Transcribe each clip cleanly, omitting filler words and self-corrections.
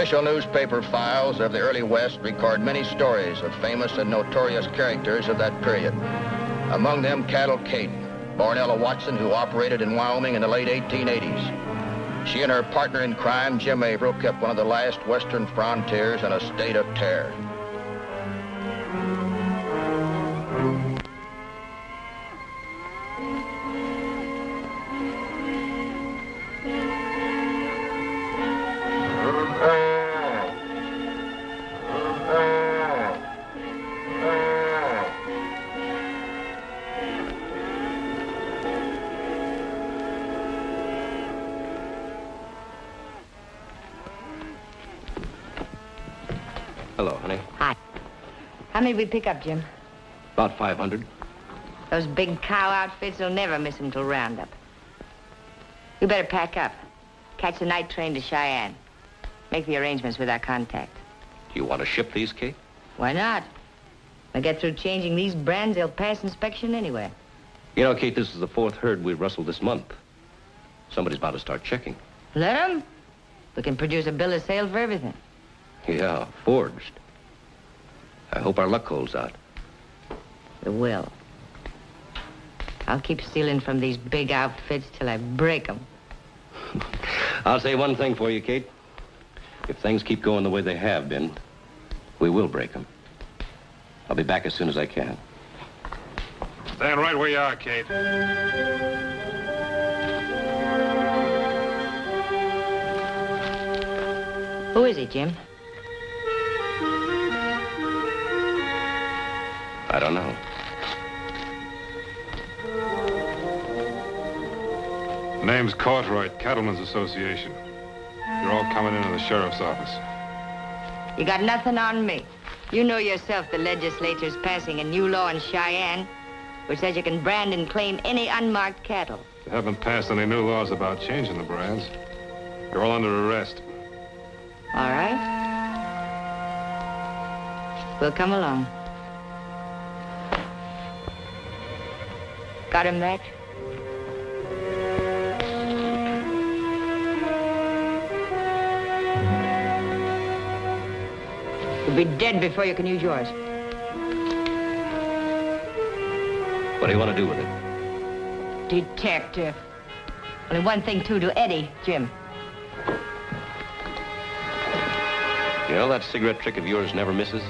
official newspaper files of the early West record many stories of famous and notorious characters of that period. Among them, Cattle Kate, born Ella Watson, who operated in Wyoming in the late 1880s. She and her partner in crime, Jim Averill, kept one of the last western frontiers in a state of terror. Hello, honey. Hi. How many did we pick up, Jim? About 500. Those big cow outfits will never miss them till roundup. You better pack up. Catch the night train to Cheyenne. Make the arrangements with our contact. Do you want to ship these, Kate? Why not? When I get through changing these brands, they'll pass inspection anyway. You know, Kate, this is the 4th herd we've rustled this month. Somebody's about to start checking. Let them. We can produce a bill of sale for everything. Yeah, forged. I hope our luck holds out. It will. I'll keep stealing from these big outfits till I break them. I'll say one thing for you, Kate. If things keep going the way they have been, we will break them. I'll be back as soon as I can. Stand right where you are, Kate. Who is he, Jim? I don't know. Name's Cartwright, Cattlemen's Association. You're all coming into the sheriff's office. You got nothing on me. You know yourself the legislature's passing a new law in Cheyenne which says you can brand and claim any unmarked cattle. They haven't passed any new laws about changing the brands. You're all under arrest. All right. We'll come along. Got him back? You'll be dead before you can use yours. What do you want to do with it? Detective. Only one thing, too, to Eddie, Jim. You know that cigarette trick of yours never misses?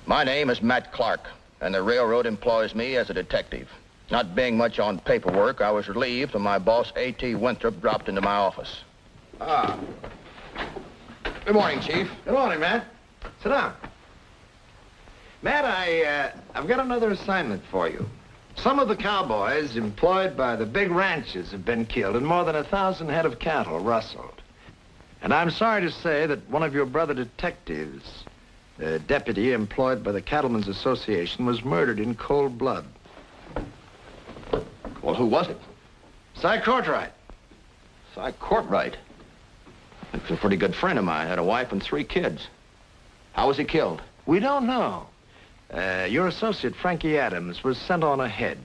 My name is Matt Clark, and the railroad employs me as a detective. Not being much on paperwork, I was relieved when my boss, A.T. Winthrop, dropped into my office. Good morning, Chief. Good morning, Matt. Sit down. Matt, I've got another assignment for you. Some of the cowboys employed by the big ranches have been killed and more than 1,000 head of cattle rustled. And I'm sorry to say that one of your brother detectives, the deputy employed by the Cattlemen's Association, was murdered in cold blood. Well, who was it? Cy Cartwright. Cy Cartwright. He's a pretty good friend of mine. Had a wife and 3 kids. How was he killed? We don't know. Your associate, Frankie Adams, was sent on ahead.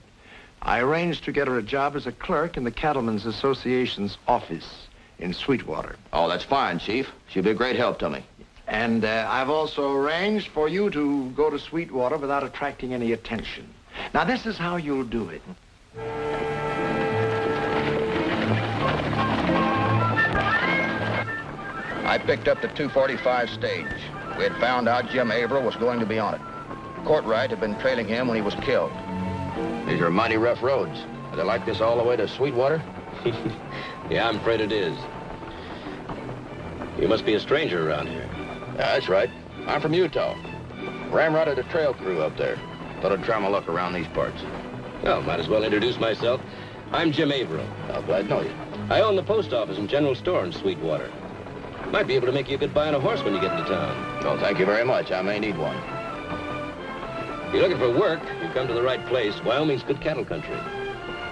I arranged to get her a job as a clerk in the Cattlemen's Association's office in Sweetwater. Oh, that's fine, Chief. She'll be a great help to me. And I've also arranged for you to go to Sweetwater without attracting any attention. Now, this is how you'll do it. I picked up the 245 stage. We had found out Jim Averill was going to be on it. Cartwright had been trailing him when he was killed. These are mighty rough roads. Are they like this all the way to Sweetwater? Yeah, I'm afraid it is. You must be a stranger around here. That's right. I'm from Utah. Ramrodded a trail crew up there. Thought I'd try my luck around these parts. Well, might as well introduce myself. I'm Jim Averill. I'm glad to know you. I own the post office and general store in Sweetwater. Might be able to make you a good buy on a horse when you get into town. Well, thank you very much. I may need one. If you're looking for work, you've come to the right place. Wyoming's good cattle country.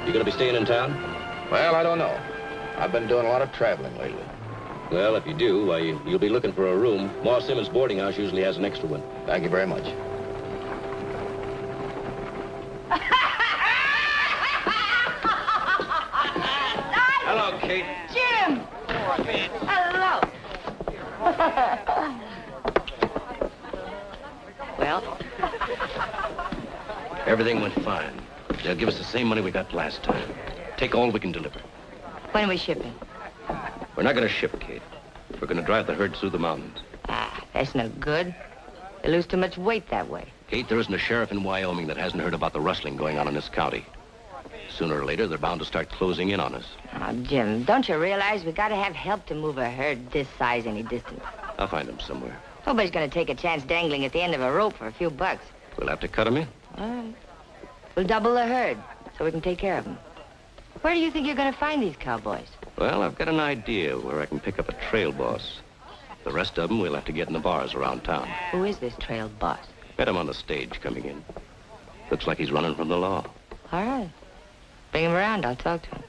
You gonna be staying in town? Well, I don't know. I've been doing a lot of traveling lately. Well, if you do, why, you'll be looking for a room. Ma Simmons boarding house usually has an extra one. Thank you very much. Everything went fine. They'll give us the same money we got last time. Take all we can deliver. When are we shipping? We're not going to ship, Kate. We're going to drive the herd through the mountains. Ah, that's no good. They lose too much weight that way. Kate, there isn't a sheriff in Wyoming that hasn't heard about the rustling going on in this county. Sooner or later, they're bound to start closing in on us. Oh, Jim, don't you realize we gotta have help to move a herd this size any distance? I'll find them somewhere. Nobody's gonna take a chance dangling at the end of a rope for a few bucks. We'll have to cut them in. All right. We'll double the herd so we can take care of them. Where do you think you're gonna find these cowboys? Well, I've got an idea where I can pick up a trail boss. The rest of them we'll have to get in the bars around town. Who is this trail boss? Met him on the stage coming in. Looks like he's running from the law. All right. Bring him around. I'll talk to him.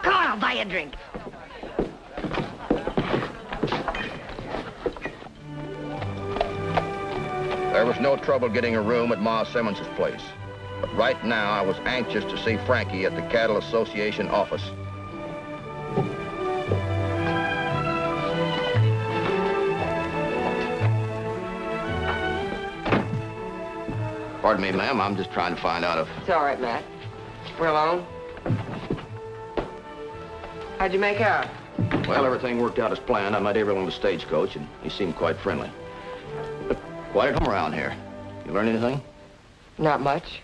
Come on, I'll buy you a drink. There was no trouble getting a room at Ma Simmons's place. But right now, I was anxious to see Frankie at the Cattle Association office. Pardon me, ma'am. I'm just trying to find out if... It's all right, Matt. We're alone. How'd you make out? Well, everything worked out as planned. I met Averill on the stagecoach, and he seemed quite friendly. But why did you come around here? You learn anything? Not much.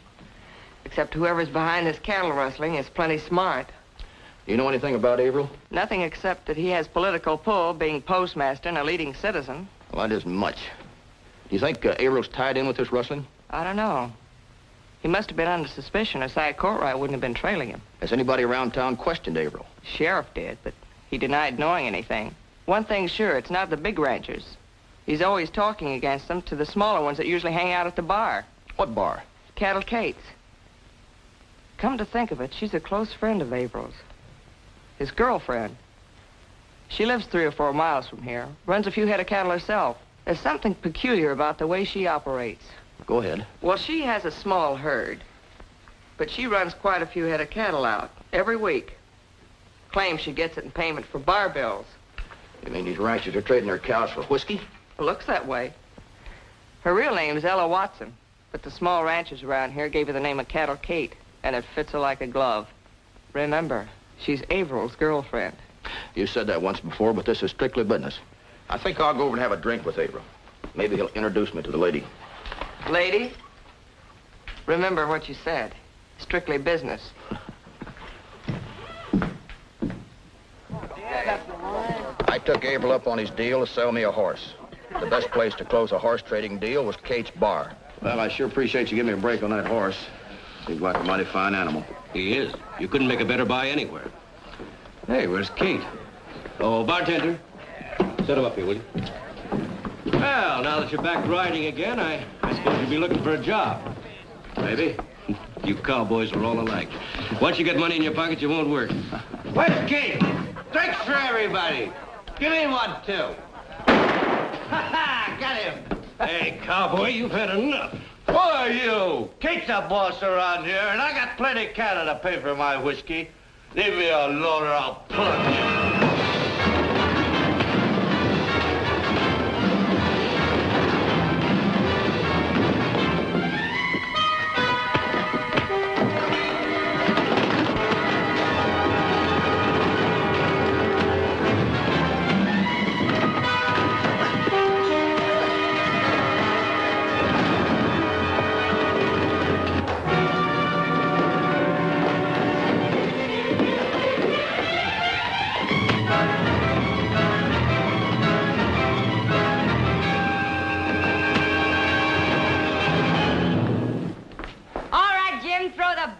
Except whoever's behind this cattle rustling is plenty smart. Do you know anything about Averill? Nothing except that he has political pull, being postmaster and a leading citizen. Well, that isn't much. Do you think Averill's tied in with this rustling? I don't know. He must have been under suspicion, or Si Courtright wouldn't have been trailing him. Has anybody around town questioned Averill? Sheriff did, but he denied knowing anything. One thing's sure, it's not the big ranchers. He's always talking against them to the smaller ones that usually hang out at the bar. What bar? Cattle Kate's. Come to think of it, she's a close friend of Averill's. His girlfriend. She lives 3 or 4 miles from here, runs a few head of cattle herself. There's something peculiar about the way she operates. Go ahead. Well, she has a small herd, but she runs quite a few head of cattle out every week. Claims she gets it in payment for bar bills. You mean these ranchers are trading their cows for whiskey? Looks that way. Her real name is Ella Watson, but the small ranchers around here gave her the name of Cattle Kate, and it fits her like a glove. Remember, she's Averill's girlfriend. You said that once before, but this is strictly business. I think I'll go over and have a drink with Averill. Maybe he'll introduce me to the lady. Lady, remember what you said. Strictly business. I took Averill up on his deal to sell me a horse. The best place to close a horse trading deal was Kate's bar. Well, I sure appreciate you giving me a break on that horse. Seems like a mighty fine animal. He is. You couldn't make a better buy anywhere. Hey, where's Kate? Oh, bartender. Set him up here, will you? Well, now that you're back riding again, I suppose you'll be looking for a job. Maybe. You cowboys are all alike. Once you get money in your pocket, you won't work. Where's Kate? Drinks for everybody. Give me one, too. Ha-ha! Got him. Hey, cowboy, you've had enough. Who are you? Kate's the boss around here, and I got plenty of cattle to pay for my whiskey. Leave me alone or I'll plunge you.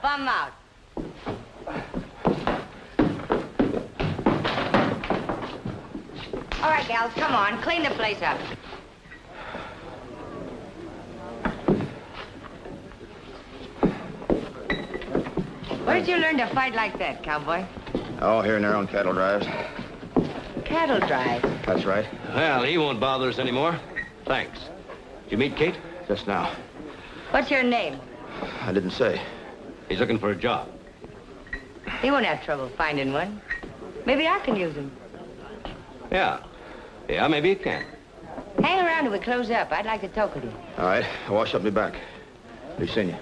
Bum out. All right, gals, come on. Clean the place up. Where did you learn to fight like that, cowboy? Oh, here in their own cattle drives. Cattle drive? That's right. Well, he won't bother us anymore. Thanks. Did you meet Kate? Just now. What's your name? I didn't say. He's looking for a job. He won't have trouble finding one. Maybe I can use him. Yeah. Yeah, maybe you can. Hang around till we close up. I'd like to talk with you. All right. I'll wash up and be back. Be seeing you.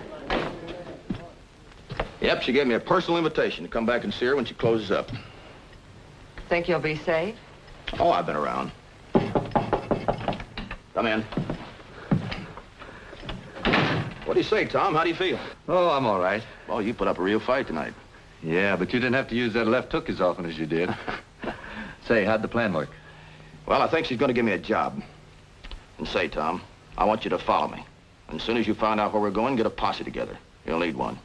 Yep, she gave me a personal invitation to come back and see her when she closes up. Think you'll be safe? Oh, I've been around. Come in. What do you say, Tom? How do you feel? Oh, I'm all right. Well, you put up a real fight tonight. Yeah, but you didn't have to use that left hook as often as you did. Say, how'd the plan work? Well, I think she's going to give me a job. And say, Tom, I want you to follow me. And as soon as you find out where we're going, get a posse together. You'll need one.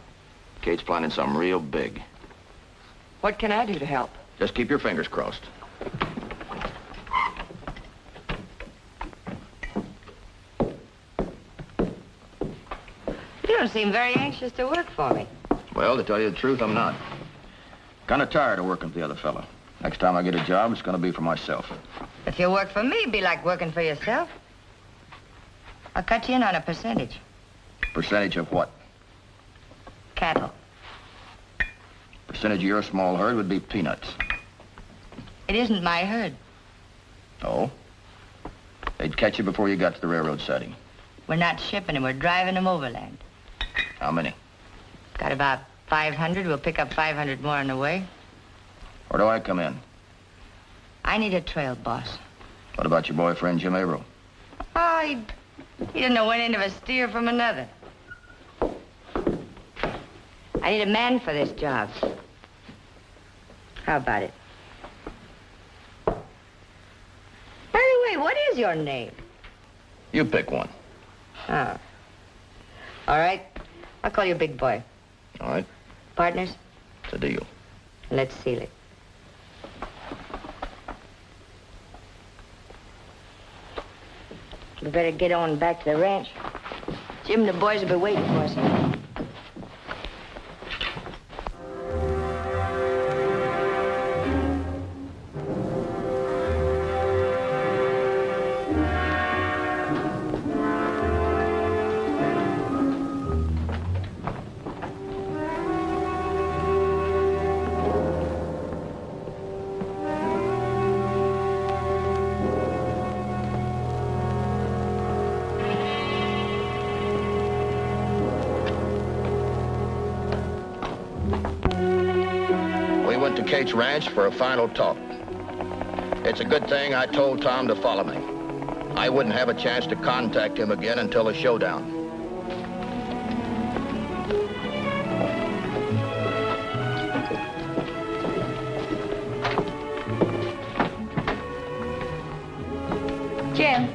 Kate's planning something real big. What can I do to help? Just keep your fingers crossed. You don't seem very anxious to work for me. Well, to tell you the truth, I'm not. Kind of tired of working for the other fella. Next time I get a job, it's going to be for myself. If you work for me, it'd be like working for yourself. I'll cut you in on a percentage. Percentage of what? Cattle. Percentage of your small herd would be peanuts. It isn't my herd. Oh? They'd catch you before you got to the railroad siding. We're not shipping them, we're driving them overland. How many? Got about 500. We'll pick up 500 more on the way. Where do I come in? I need a trail boss. What about your boyfriend, Jim Averill? Oh, he didn't know one end of a steer from another. I need a man for this job. How about it? By the way, what is your name? You pick one. Oh. All right. I'll call you Big Boy. All right? Partners? It's a deal. Let's seal it. We better get on back to the ranch. Jim and the boys will be waiting for us. Kate's ranch for a final talk. It's a good thing I told Tom to follow me. I wouldn't have a chance to contact him again until the showdown. Jim?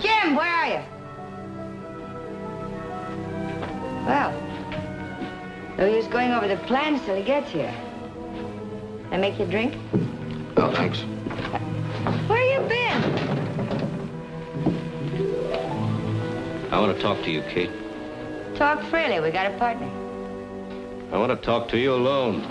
Jim, where are you? Well, no use going over the plans till he gets here. Can I make you a drink? No, thanks. Where you been? I want to talk to you, Kate. Talk freely. We got a partner. I want to talk to you alone.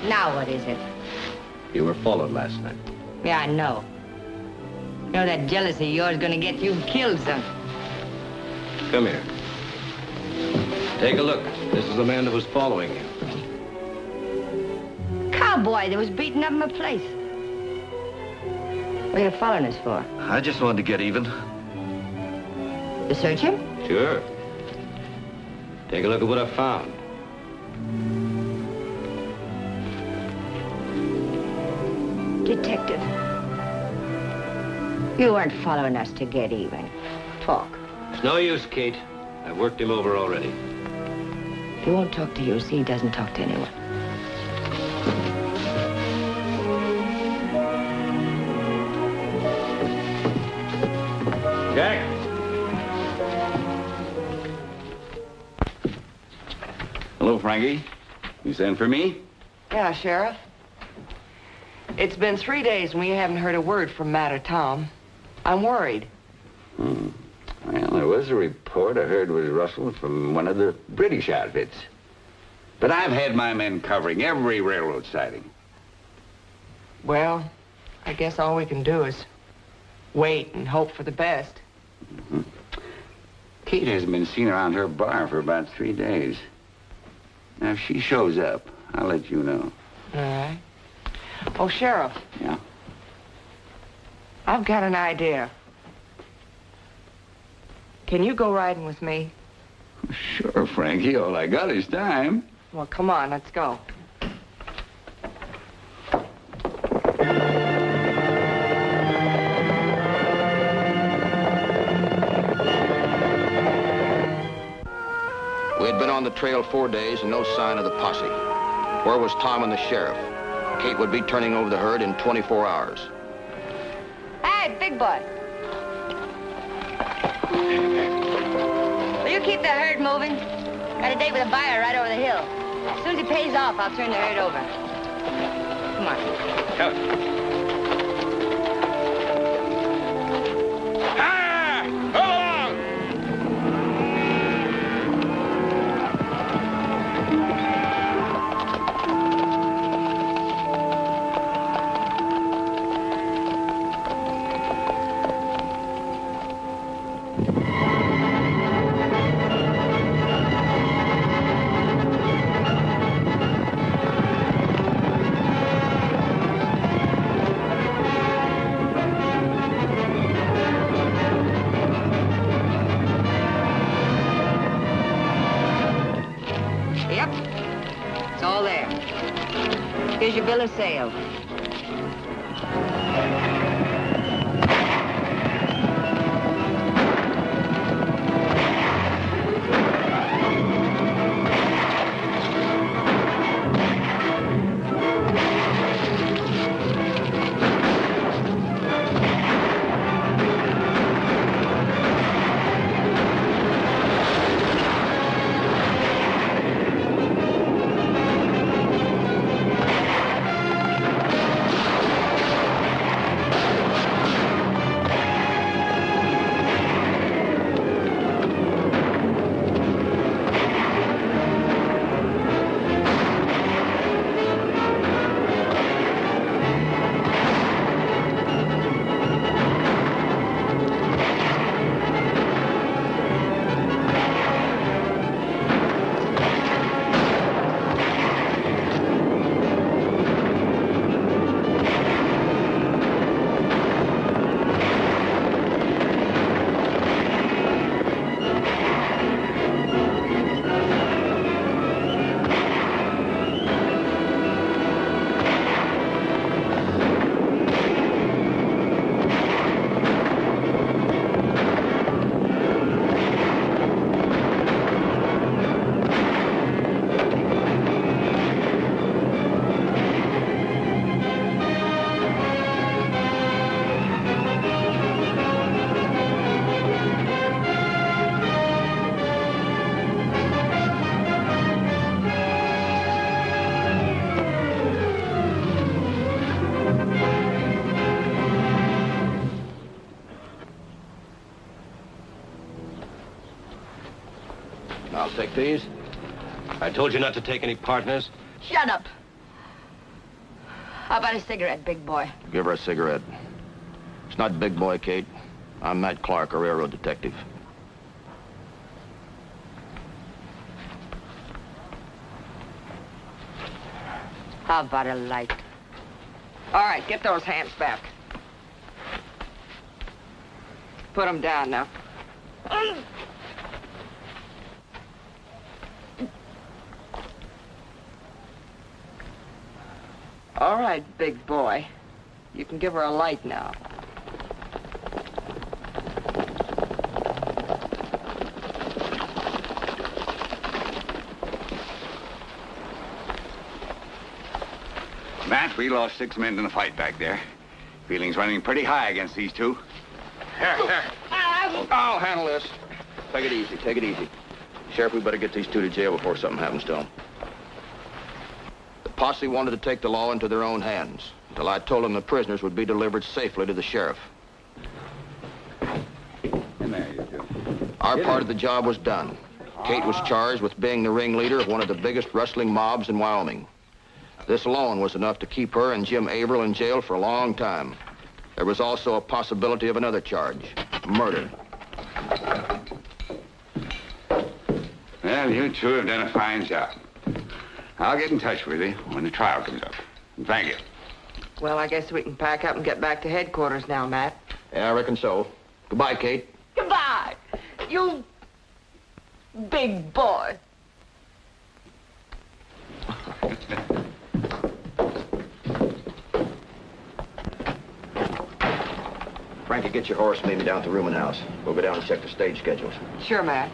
Now what is it? You were followed last night. Yeah, I know. You know that jealousy of yours gonna get you killed, son. Come here. Take a look. This is the man that was following you. Cowboy that was beating up my place. What are you following us for? I just wanted to get even. To search him? Sure. Take a look at what I found. Detective, you weren't following us to get even. Talk. It's no use, Kate. I've worked him over already. He won't talk to you, see, he doesn't talk to anyone. Jack? Hello, Frankie. You sent for me? Yeah, Sheriff. It's been 3 days and we haven't heard a word from Matt or Tom. I'm worried. Well, there was a report I heard was rustled from one of the British outfits. But I've had my men covering every railroad siding. Well, I guess all we can do is wait and hope for the best. Kate hasn't been seen around her bar for about 3 days. Now, if she shows up, I'll let you know. All right. Oh, Sheriff. Yeah? I've got an idea. Can you go riding with me? Sure, Frankie. All I got is time. Well, come on, let's go. We had been on the trail 4 days and no sign of the posse. Where was Tom and the sheriff? Kate would be turning over the herd in 24 hours. Hey, big boy. Will you keep the herd moving? Got a date with a buyer right over the hill. As soon as he pays off, I'll turn the herd over. Come on. Come. Here's your bill of sale. I'll take these. I told you not to take any partners. Shut up. How about a cigarette, big boy? Give her a cigarette. It's not big boy, Kate. I'm Matt Clark, a railroad detective. How about a light? All right, get those hands back. Put them down now. All right, big boy. You can give her a light now. Matt, we lost 6 men in the fight back there. Feelings running pretty high against these two. Here. I'll handle this. Take it easy, take it easy. Sheriff, we better get these two to jail before something happens to them. The posse wanted to take the law into their own hands until I told them the prisoners would be delivered safely to the sheriff. In there, you two. Our part of the job was done. Kate was charged with being the ringleader of one of the biggest rustling mobs in Wyoming. This alone was enough to keep her and Jim Averill in jail for a long time. There was also a possibility of another charge, murder. Well, you two have done a fine job. I'll get in touch with you when the trial comes up. And thank you. Well, I guess we can pack up and get back to headquarters now, Matt. Yeah, I reckon so. Goodbye, Kate. Goodbye, you big boy. Frankie, get your horse and meet me down at the rooming house. We'll go down and check the stage schedules. Sure, Matt.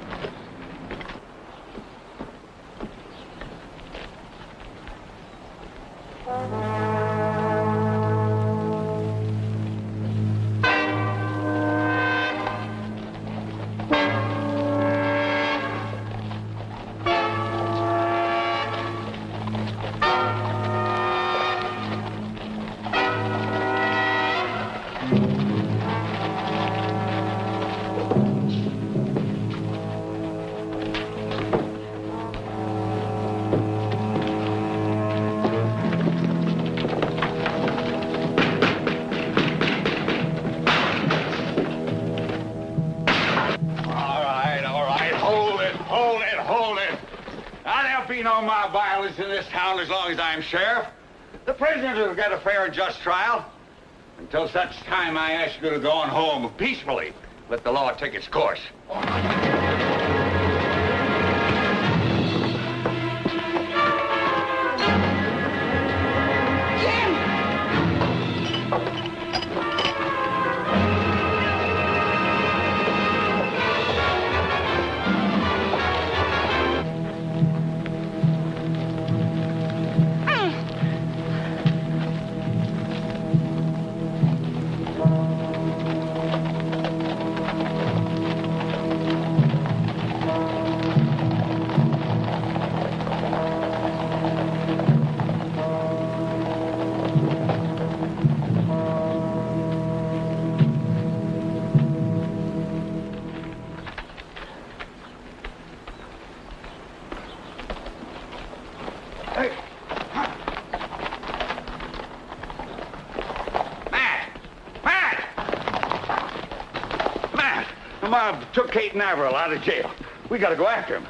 No more violence in this town as long as I'm sheriff. The prisoners will get a fair and just trial. Until such time, I ask you to go on home peacefully. Let the law take its course. The mob took Kate and Averill out of jail. We gotta go after him.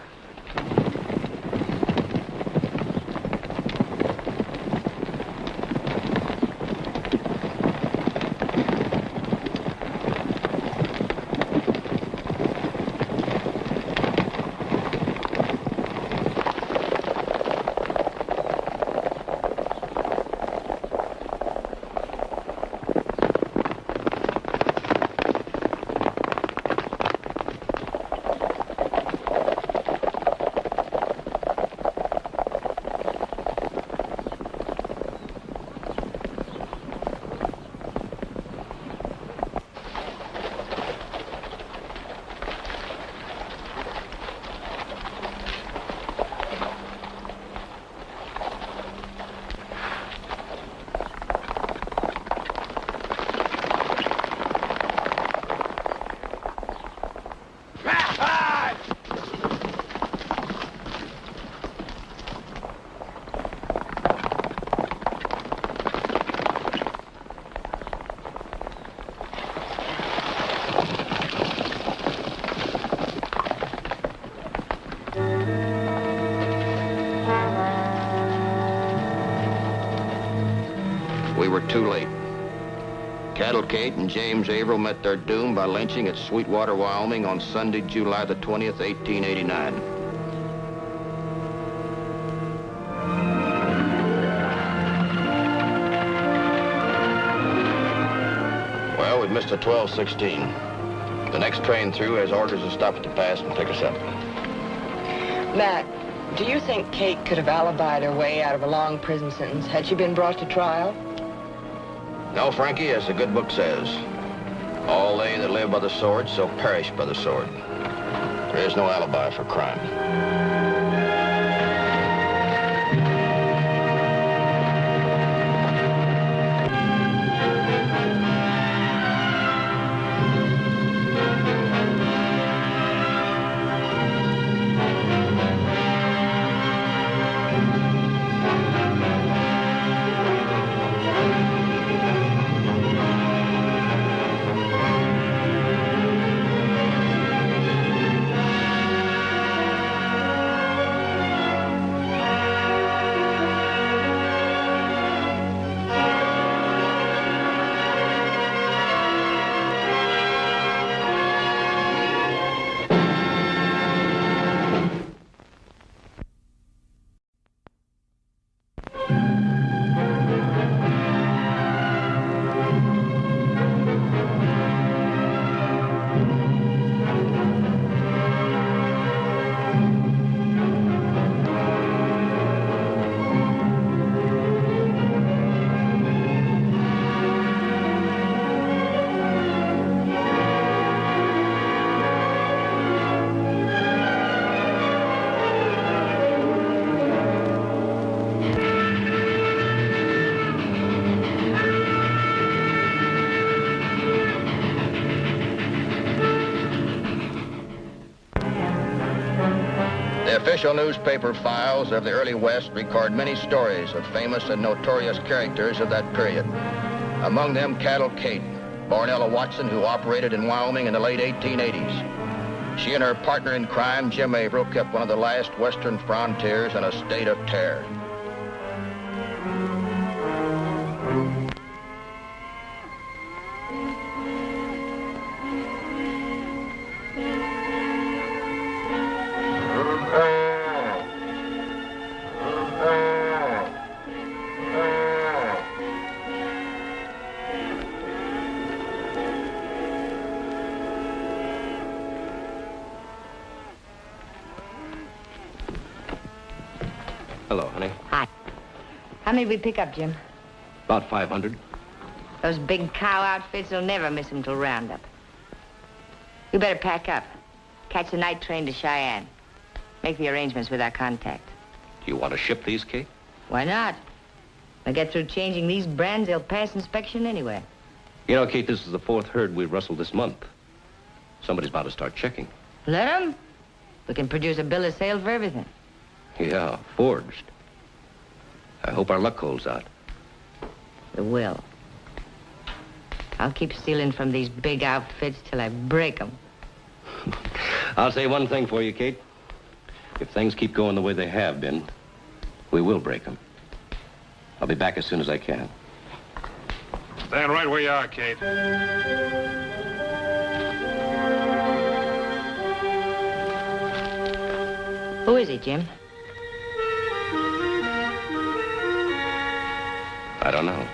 We were too late. Cattle Kate and James Averill met their doom by lynching at Sweetwater, Wyoming on Sunday, July the 20th, 1889. Well, we've missed the 12:16. The next train through has orders to stop at the pass and pick us up. Matt, do you think Kate could have alibied her way out of a long prison sentence had she been brought to trial? No, Frankie, as the good book says, all they that live by the sword shall perish by the sword. There is no alibi for crime. The official newspaper files of the early West record many stories of famous and notorious characters of that period. Among them, Cattle Kate, born Ella Watson, who operated in Wyoming in the late 1880s. She and her partner in crime, Jim Averill, kept one of the last western frontiers in a state of terror. Hello, honey. Hi. How many we pick up, Jim? About 500. Those big cow outfits will never miss them till roundup. You better pack up. Catch the night train to Cheyenne. Make the arrangements with our contact. Do you want to ship these, Kate? Why not? They'll get through changing these brands, they'll pass inspection anyway. You know, Kate, this is the 4th herd we've rustled this month. Somebody's about to start checking. Let them. We can produce a bill of sale for everything. Yeah, forged. I hope our luck holds out. It will. I'll keep stealing from these big outfits till I break them. I'll say one thing for you, Kate. If things keep going the way they have been, we will break them. I'll be back as soon as I can. Stand right where you are, Kate. Who is he, Jim? I don't know.